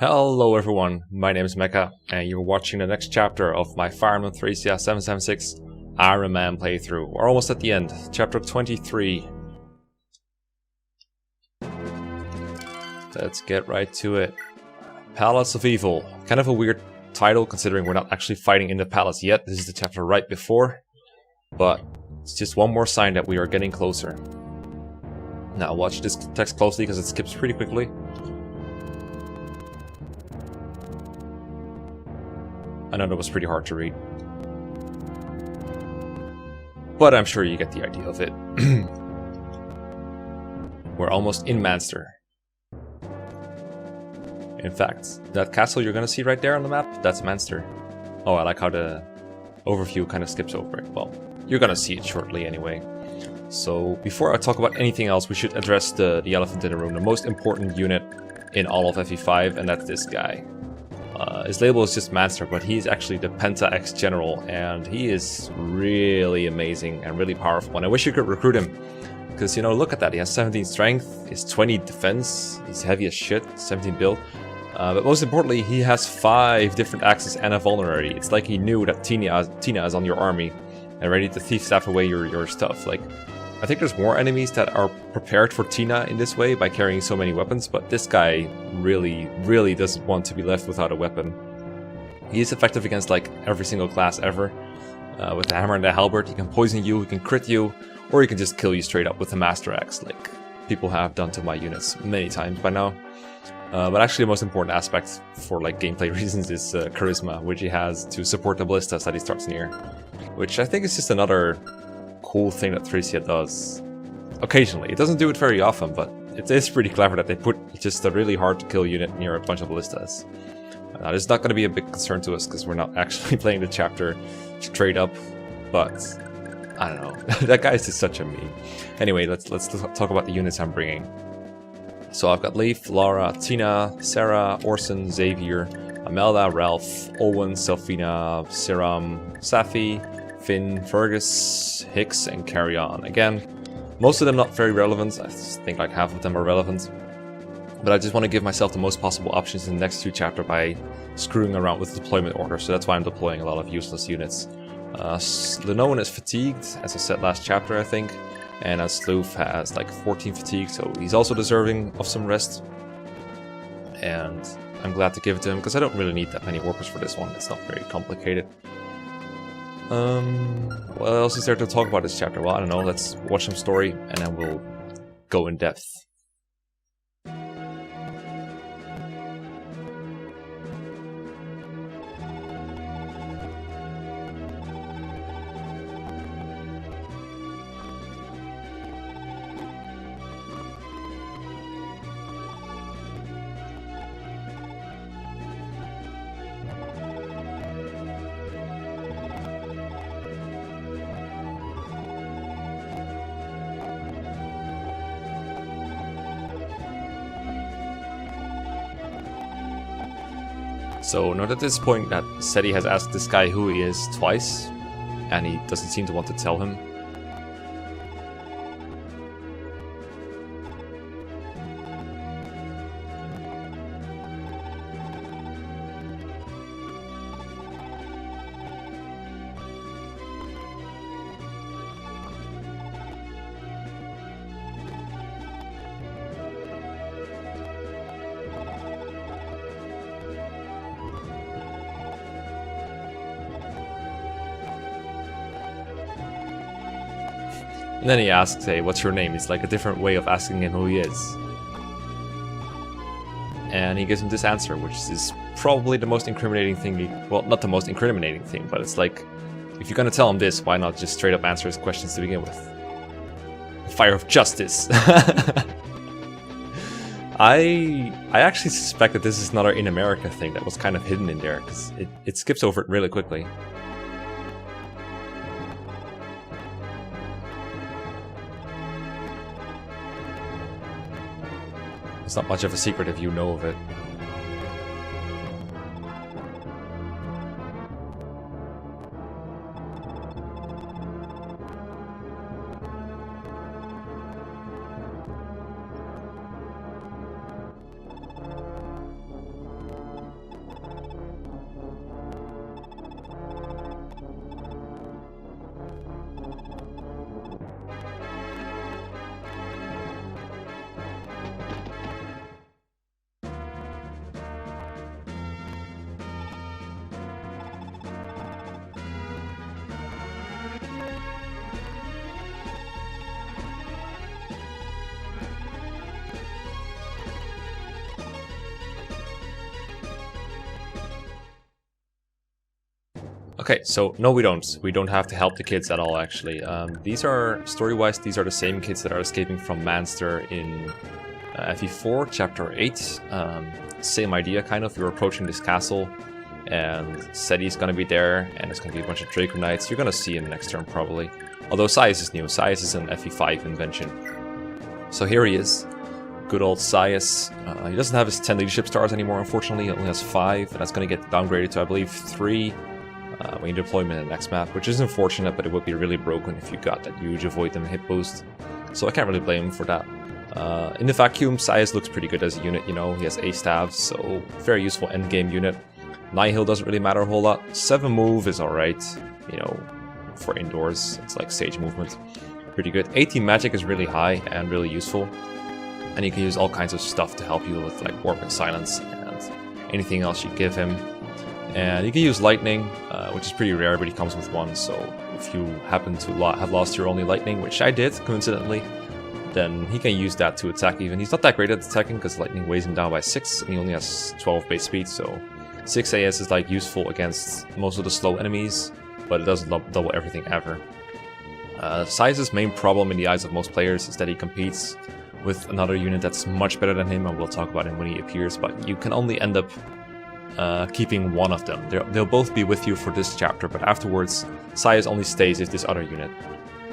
Hello everyone, my name is Mekkah, and you're watching the next chapter of my Fire Emblem Thracia 776 Iron Man playthrough. We're almost at the end, chapter 23. Let's get right to it. Palace of Evil. Kind of a weird title considering we're not actually fighting in the palace yet. This is the chapter right before. But it's just one more sign that we are getting closer. Now watch this text closely because it skips pretty quickly. I know that was pretty hard to read. But I'm sure you get the idea of it. We're almost in Manster. In fact, that castle you're gonna see right there on the map, that's Manster. Oh, I like how the overview kind of skips over it. Well, you're gonna see it shortly anyway. So, before I talk about anything else, we should address the elephant in the room, the most important unit in all of FE5, and that's this guy. His label is just Manster, but he's actually the Penta X General, and he is really amazing and really powerful. And I wish you could recruit him, because, you know, look at that. He has 17 strength, he's 20 defense, he's heavy as shit, 17 build. But most importantly, he has 5 different axes and a vulnerary. It's like he knew that Tina is on your army and ready to thief staff away your stuff. Like, I think there's more enemies that are prepared for Tina in this way by carrying so many weapons, but this guy really doesn't want to be left without a weapon. He is effective against like every single class ever. With the hammer and the halberd, he can poison you, he can crit you, or he can just kill you straight up with the master axe, like people have done to my units many times by now. But actually the most important aspect for like gameplay reasons is charisma, which he has to support the ballistas that he starts near. Which I think is just another cool thing that Thracia does. Occasionally. It doesn't do it very often, but it is pretty clever that they put just a really hard to kill unit near a bunch of ballistas. Now this is not going to be a big concern to us because we're not actually playing the chapter straight up, but I don't know. That guy is just such a meme. Anyway, let's talk about the units I'm bringing. So I've got Leif, Lara, Tina, Sarah, Orson, Xavier, Amelda, Ralph, Owen, Selfina, Siram, Safi, Finn, Fergus, Hicks, and Carry On. Again, most of them not very relevant. I think like half of them are relevant. But I just want to give myself the most possible options in the next 2 chapters by screwing around with the deployment order. So that's why I'm deploying a lot of useless units. Lenoan is fatigued, as I said last chapter, I think. And Sloof has like 14 fatigue, so he's also deserving of some rest. And I'm glad to give it to him, because I don't really need that many warpers for this one. It's not very complicated. What else is there to talk about this chapter? Well, I don't know, let's watch some story, and then we'll go in depth. So note at this point that Seti has asked this guy who he is twice, and he doesn't seem to want to tell him. And then he asks, hey, what's your name? It's like a different way of asking him who he is. And he gives him this answer, which is probably the most incriminating thing. Well, not the most incriminating thing, but it's like, if you're gonna tell him this, why not just straight up answer his questions to begin with? Fire of justice. I actually suspect that this is another In America thing that was kind of hidden in there, because it skips over it really quickly. It's not much of a secret if you know of it. Okay, so no we don't. We don't have to help the kids at all actually. These are, story-wise, these are the same kids that are escaping from Manster in FE4, Chapter 8. Same idea kind of, you're approaching this castle and Seti's gonna be there and there's gonna be a bunch of Draco Knights. You're gonna see him next turn probably. Although Sias is new, Sias is an FE5 invention. So here he is. Good old Sias. He doesn't have his 10 leadership stars anymore, unfortunately. He only has 5, and that's going to get downgraded to, I believe, 3 when you deploy him in the next map, which is unfortunate, but it would be really broken if you got that huge avoid them hit boost. So I can't really blame him for that. In the vacuum, Sias looks pretty good as a unit, you know. He has A staves, so very useful endgame unit. Nihil doesn't really matter a whole lot. 7 move is alright, you know, for indoors. It's like sage movement. Pretty good. 18 magic is really high and really useful. And you can use all kinds of stuff to help you with like warp and silence and anything else you give him. And you can use lightning, which is pretty rare, but he comes with 1. So if you happen to have lost your only lightning, which I did coincidentally, then he can use that to attack even. He's not that great at attacking because lightning weighs him down by 6 and he only has 12 base speed. So 6 AS is like useful against most of the slow enemies, but it doesn't double everything ever. Sias's main problem in the eyes of most players is that he competes with another unit that's much better than him, and we'll talk about him when he appears, but you can only end up keeping one of them. They'll both be with you for this chapter, but afterwards, Sias only stays if this other unit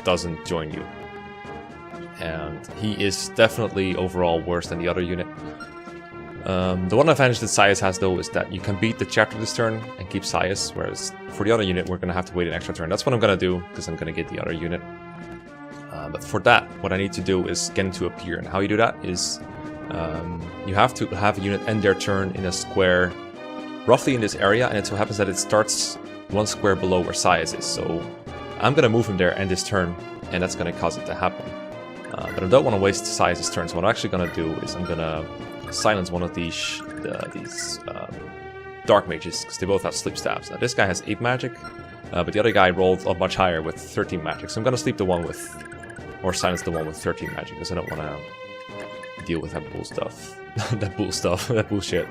doesn't join you. And he is definitely overall worse than the other unit. The one advantage that Sias has, though, is that you can beat the chapter this turn and keep Sias, whereas for the other unit, we're going to have to wait an extra turn. That's what I'm going to do, because I'm going to get the other unit. But for that, what I need to do is get him to appear. And how you do that is you have to have a unit end their turn in a square roughly in this area, and it so happens that it starts 1 square below where Sias is. So I'm going to move him there end this turn, and that's going to cause it to happen. But I don't want to waste Sias' turn, so what I'm actually going to do is I'm going to silence one of these Dark Mages, because they both have sleep staffs. Now this guy has 8 magic, but the other guy rolled up much higher with 13 magic, so I'm going to sleep the one with... or silence the one with 13 magic, because I don't want to deal with that bull stuff. that bullshit.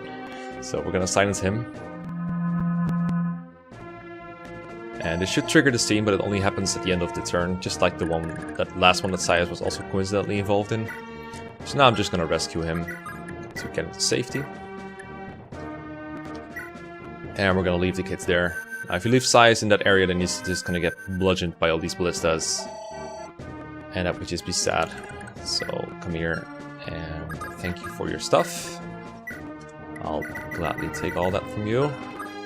So we're gonna silence him. And it should trigger the scene, but it only happens at the end of the turn, just like the one, that last one that Sias was also coincidentally involved in. So now I'm just gonna rescue him to get him to safety. And we're gonna leave the kids there. Now if you leave Sias in that area, then he's just gonna get bludgeoned by all these ballistas. And that would just be sad. So come here and thank you for your stuff. I'll gladly take all that from you.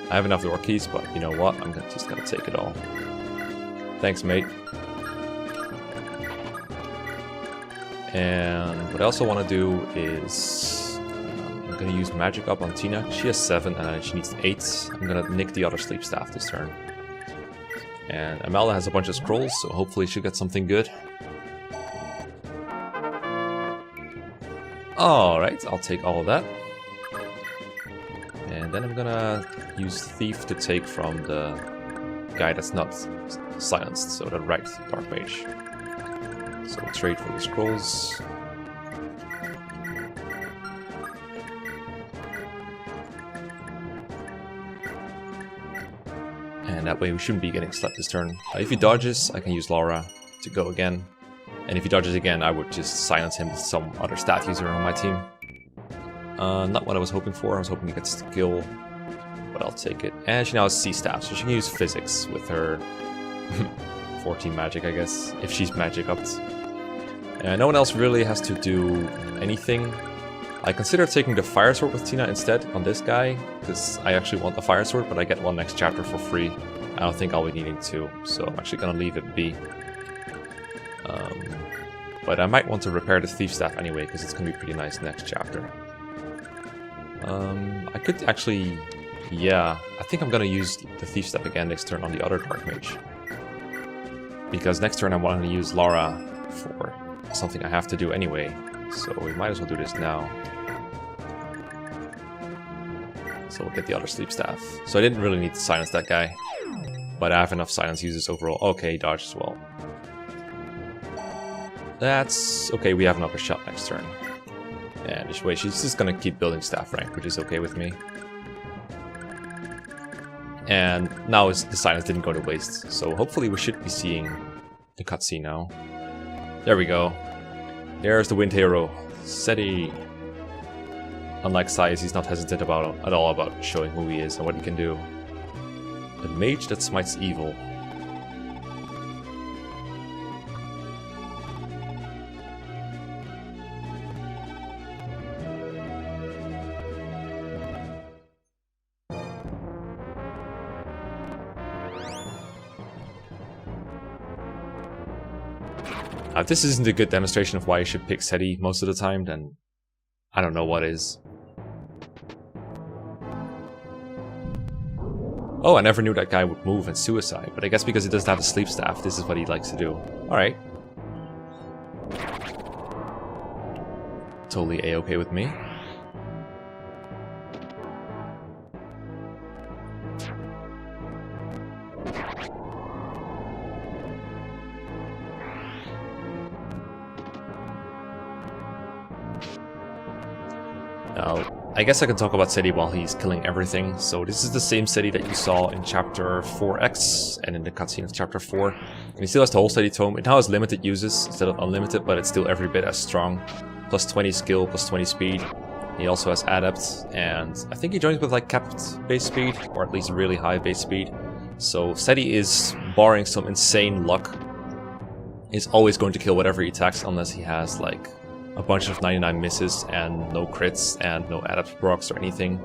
I have enough door keys, but you know what? I'm just gonna take it all. Thanks, mate. And what I also want to do is I'm gonna use magic up on Tina. She has 7 and she needs 8. I'm gonna nick the other sleep staff this turn. And Amelda has a bunch of scrolls, so hopefully she'll get something good. Alright, I'll take all of that. And then I'm gonna use Thief to take from the guy that's not silenced, so the right Dark Mage. So we'll trade for the scrolls. And that way we shouldn't be getting slapped this turn. If he dodges, I can use Laura to go again. And if he dodges again, I would just silence him with some other staff user on my team. Not what I was hoping for. I was hoping to get skill, but I'll take it. And she now has C staff, so she can use physics with her 14 magic, I guess, if she's magic upped. And no one else really has to do anything. I consider taking the fire sword with Tina instead on this guy, because I actually want the fire sword, but I get one next chapter for free. I don't think I'll be needing 2, so I'm actually gonna leave it be. But I might want to repair the thief staff anyway, because it's gonna be pretty nice next chapter. I could actually, yeah, I think I'm gonna use the thief staff again next turn on the other Dark Mage. Because next turn I want to use Laura for something I have to do anyway, so we might as well do this now. So we'll get the other sleep staff. So I didn't really need to silence that guy, but I have enough silence users overall. Okay, he dodged as well. That's okay, we have another shot next turn. And this way, she's just gonna keep building staff rank, which is okay with me. And now the silence didn't go to waste. So hopefully we should be seeing the cutscene now. There we go. There's the wind hero, Seti. Unlike Saiz, he's not hesitant at all about showing who he is and what he can do. The mage that smites evil. If this isn't a good demonstration of why you should pick Seti most of the time, then I don't know what is. Oh, I never knew that guy would move and suicide, but I guess because he doesn't have a sleep staff, this is what he likes to do. Alright. Totally A-okay with me. Now, I guess I can talk about Seti while he's killing everything. So this is the same Seti that you saw in Chapter 4X and in the cutscene of Chapter 4. And he still has the whole Seti tome. It now has limited uses instead of unlimited, but it's still every bit as strong. Plus 20 skill, plus 20 speed. He also has Adept, and I think he joins with like capped base speed, or at least really high base speed. So Seti is, barring some insane luck, is always going to kill whatever he attacks unless he has like a bunch of 99 misses and no crits and no adept procs or anything.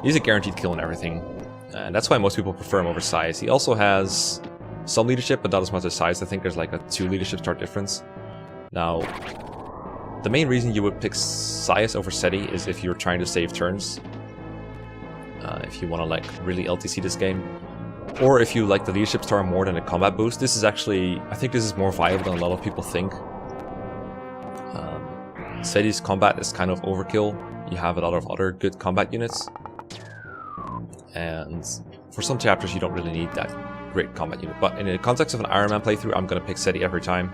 He's a guaranteed kill in everything, and that's why most people prefer him over Saiz. He also has some leadership, but not as much as Saiz. I think there's like a 2 leadership star difference. Now, the main reason you would pick Saiz over Seti is if you're trying to save turns. If you want to like really LTC this game. Or if you like the leadership star more than a combat boost. This is actually, I think this is more viable than a lot of people think. Seti's combat is kind of overkill. You have a lot of other good combat units. And for some chapters you don't really need that great combat unit. But in the context of an Iron Man playthrough, I'm going to pick Seti every time.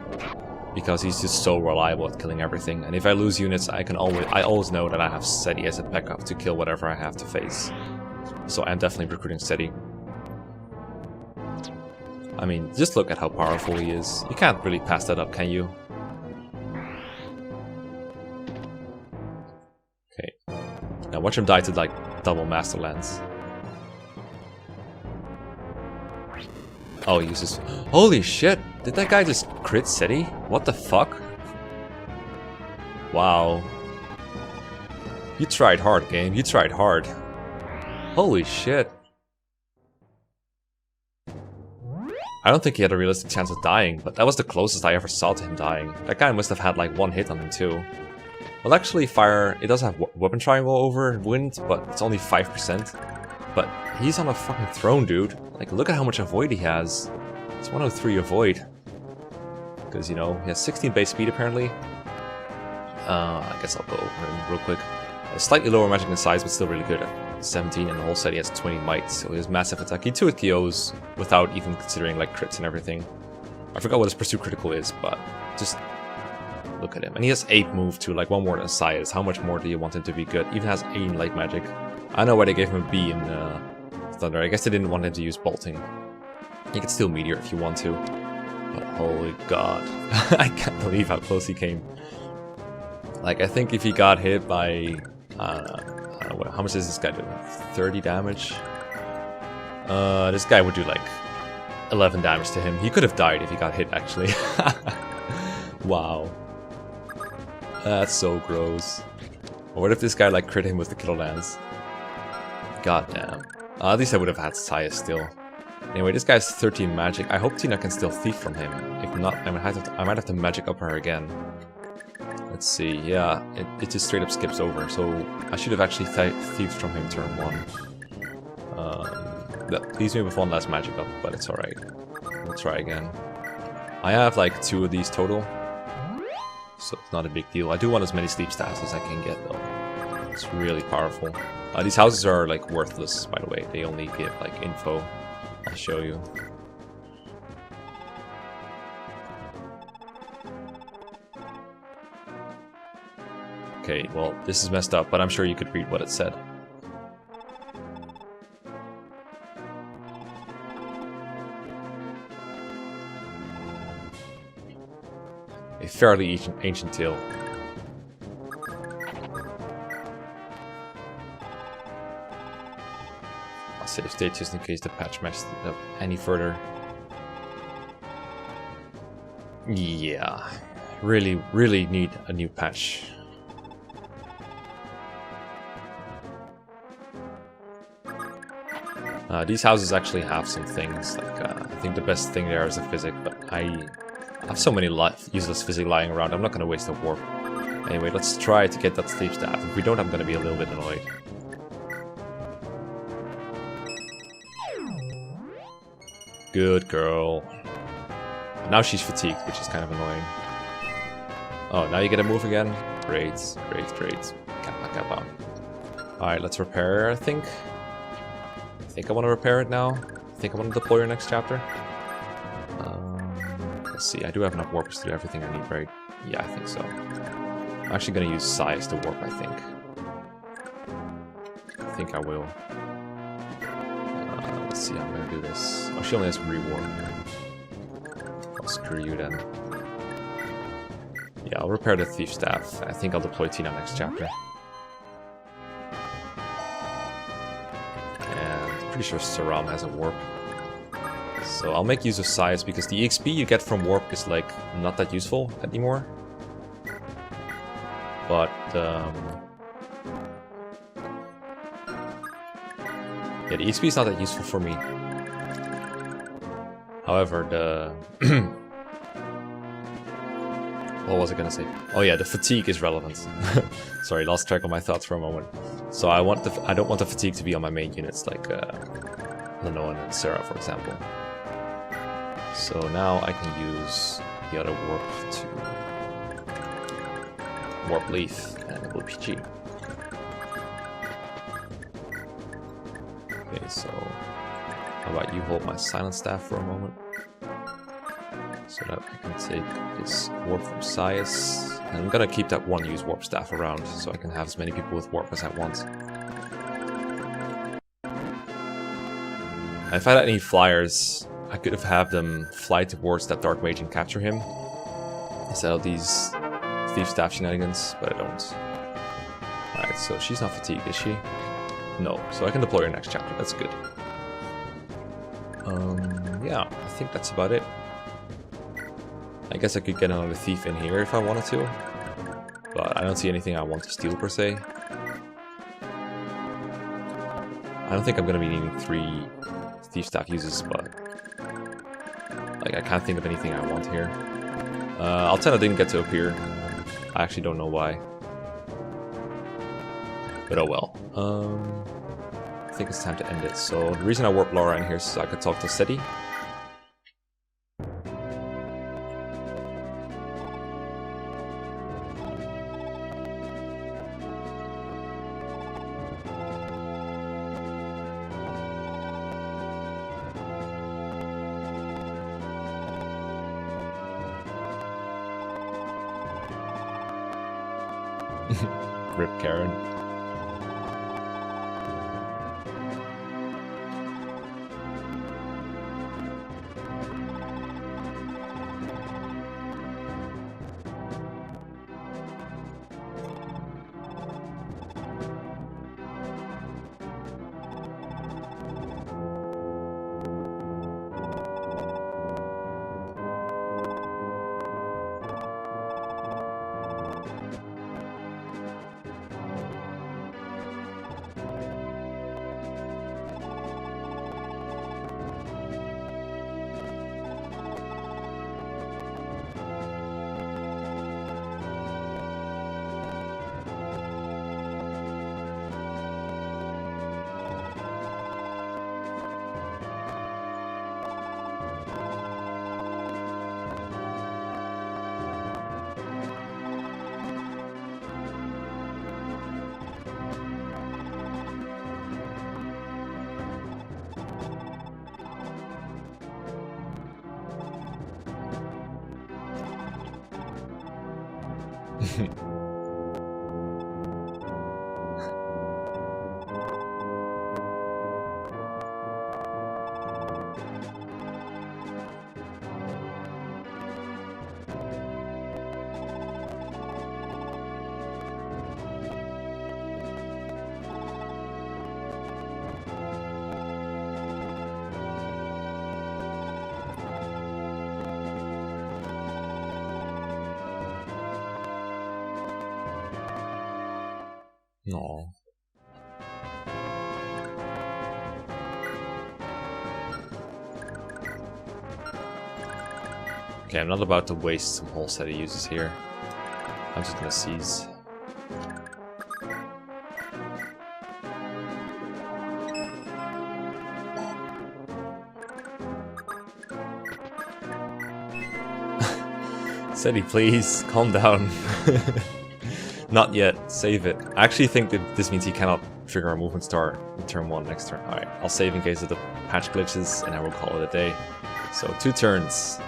Because he's just so reliable at killing everything. And if I lose units, I always know that I have Seti as a backup to kill whatever I have to face. So I'm definitely recruiting Seti. I mean, just look at how powerful he is. You can't really pass that up, can you? Okay. Now watch him die to like double Master Lance. Oh, he uses... Holy shit! Did that guy just crit Seti? What the fuck? Wow. You tried hard, game. You tried hard. Holy shit. I don't think he had a realistic chance of dying, but that was the closest I ever saw to him dying. That guy must have had like 1 hit on him too. Well, actually, Fire, it does have weapon triangle over wind, but it's only 5%. But he's on a fucking throne, dude. Like, look at how much avoid he has. It's 103 avoid. Because, you know, he has 16 base speed apparently. I guess I'll go over him real quick. Slightly lower magic in size, but still really good at 17, and the whole set he has 20 might, so he has massive attack. He 2-hit KOs without even considering like crits and everything. I forgot what his pursuit critical is, but just look at him. And he has 8 move too, like 1 more than Saiz. How much more do you want him to be good? Even has 8 light magic. I know why they gave him a B in Thunder. I guess they didn't want him to use bolting. You can steal Meteor if you want to. But holy god. I can't believe how close he came. Like, I think if he got hit by... I don't know, how much does this guy do? 30 damage? This guy would do like 11 damage to him. He could have died if he got hit, actually. Wow. That's so gross. Or what if this guy like crit him with the Killer Lance? God damn. At least I would have had Saiz still. Anyway, this guy's 13 magic. I hope Tina can still thief from him. If not, I might have to magic up her again. Let's see, yeah, it just straight up skips over, so I should have actually thieved from him turn 1. That leaves me with 1 last magic up, but it's alright. We'll try again. I have like 2 of these total, so it's not a big deal. I do want as many sleep stats as I can get though. It's really powerful. These houses are like worthless, by the way. They only give like info. I'll show you. Okay, well, this is messed up, but I'm sure you could read what it said. fairly ancient tale. I'll save state just in case the patch messed it up any further. Yeah, really need a new patch. These houses actually have some things, like I think the best thing there is a physic, but I have so many useless physic lying around, I'm not going to waste a warp. Anyway, let's try to get that sleep staff. If we don't, I'm going to be a little bit annoyed. Good girl. Now she's fatigued, which is kind of annoying. Oh, now you get a move again? Great. Kappa, kappa. Alright, let's repair, I think. I think I want to repair it now. I think I want to deploy your next chapter. Let's see, I do have enough warpers to do everything I need, right? Yeah, I think so. I'm actually going to use size to warp, I think. I think I will. Let's see how I'm going to do this. Oh, she only has rewarp. Oh, screw you then. Yeah, I'll repair the Thief Staff. I think I'll deploy Tina next chapter. Pretty sure Saram has a warp. So I'll make use of size because the XP you get from warp is like not that useful anymore. But yeah, the XP is not that useful for me. However, the what was I gonna say? Oh yeah, the fatigue is relevant. Sorry, lost track of my thoughts for a moment. So I don't want the fatigue to be on my main units like Lenoan and Sarah, for example. So now I can use the other warp to warp Leaf and it will PG. Okay, so how about you hold my silent staff for a moment? So that I can take this warp from Sias. And I'm gonna keep that one use warp staff around so I can have as many people with warp as I want. If I had any flyers, I could have had them fly towards that Dark Mage and capture him instead of these Thief Staff shenanigans, but I don't. Alright, so she's not fatigued, is she? No, so I can deploy her next chapter, that's good. Yeah, I think that's about it. I guess I could get another thief in here if I wanted to, but I don't see anything I want to steal per se. I don't think I'm going to be needing 3 thief staff uses, but like I can't think of anything I want here. Altena didn't get to appear. I actually don't know why, but oh well. I think it's time to end it. So the reason I warped Laura in here is so I could talk to Seti. Rip Karen. No. Okay, I'm not about to waste some whole set of uses here. I'm just gonna seize. Seti, please, calm down. Not yet, save it. I actually think that this means he cannot trigger a movement star in turn 1 next turn. Alright, I'll save in case of the patch glitches and I will call it a day. So 2 turns.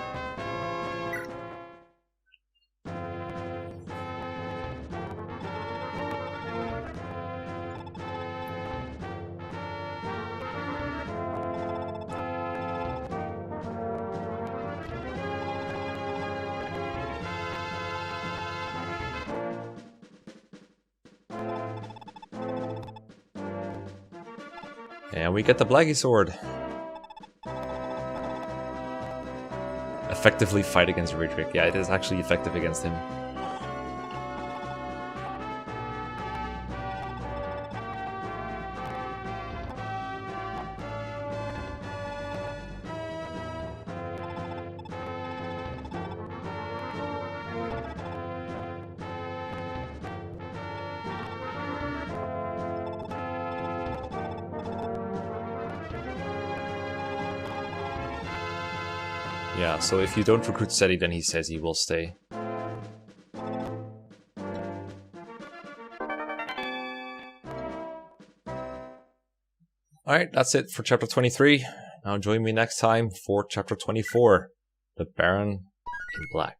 And we get the Blaggy Sword. Effectively fight against Ridrick. Yeah, it is actually effective against him. Yeah, so if you don't recruit Seti, then he says he will stay. Alright, that's it for chapter 23. Now join me next time for chapter 24, The Baron in Black.